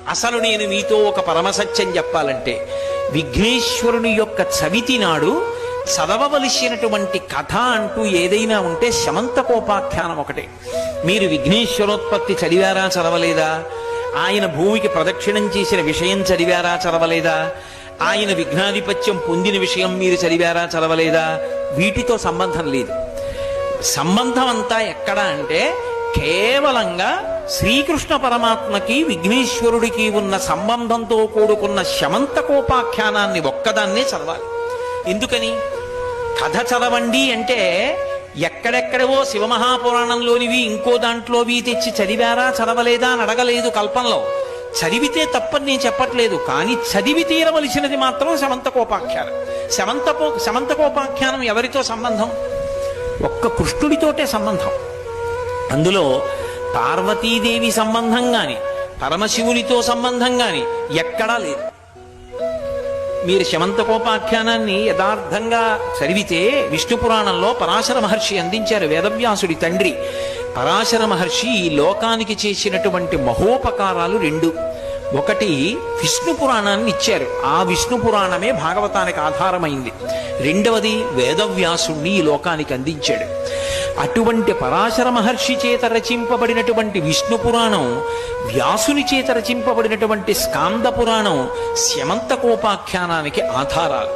అసలు నేను మీతో ఒక పరమసత్యం చెప్పాలంటే, విఘ్నేశ్వరుని యొక్క చవితి నాడు చదవవలసినటువంటి కథ అంటూ ఏదైనా ఉంటే శమంతకోపాఖ్యానం ఒకటే. మీరు విఘ్నేశ్వరోత్పత్తి చదివారా చదవలేదా? ఆయన భూమికి ప్రదక్షిణం చేసిన విషయం చదివారా చదవలేదా? ఆయన విఘ్నాధిపత్యం పొందిన విషయం మీరు చదివారా చదవలేదా? వీటితో సంబంధం లేదు. సంబంధం అంతా ఎక్కడ అంటే కేవలంగా శ్రీకృష్ణ పరమాత్మకి విఘ్నేశ్వరుడికి ఉన్న సంబంధంతో కూడుకున్న శమంతకోపాఖ్యానాన్ని ఒక్కదాన్నే చదవాలి. ఎందుకని? కథ చదవండి అంటే ఎక్కడెక్కడవో శివమహాపురాణంలోనివి ఇంకో దాంట్లోవి తెచ్చి చదివారా చదవలేదా అని అడగలేదు కల్పంలో. చదివితే తప్పని నేను చెప్పట్లేదు, కానీ చదివి తీరవలసినది మాత్రం శమంతకోపాఖ్యానం. శమంతకోపాఖ్యానం ఎవరితో సంబంధం? ఒక్క కృష్ణుడితోటే సంబంధం. అందులో పార్వతీదేవి సంబంధం గాని పరమశివునితో సంబంధం గాని ఎక్కడా లేదు. మీరు శమంతకోపాఖ్యానాన్ని యథార్థంగా చదివితే విష్ణు పురాణంలో పరాశర మహర్షి అందించారు. వేదవ్యాసుడి తండ్రి పరాశర మహర్షి ఈ లోకానికి చేసినటువంటి మహోపకారాలు రెండు. ఒకటి విష్ణు పురాణాన్ని ఇచ్చారు, ఆ విష్ణు పురాణమే భాగవతానికి ఆధారమైంది. రెండవది వేదవ్యాసుణ్ణి ఈ లోకానికి అందించాడు. అటువంటి పరాశర మహర్షి చేత రచింపబడినటువంటి విష్ణు పురాణం, వ్యాసుని చేత రచింపబడినటువంటి స్కాంద పురాణం శమంతకోపాఖ్యానానికి ఆధారాలు.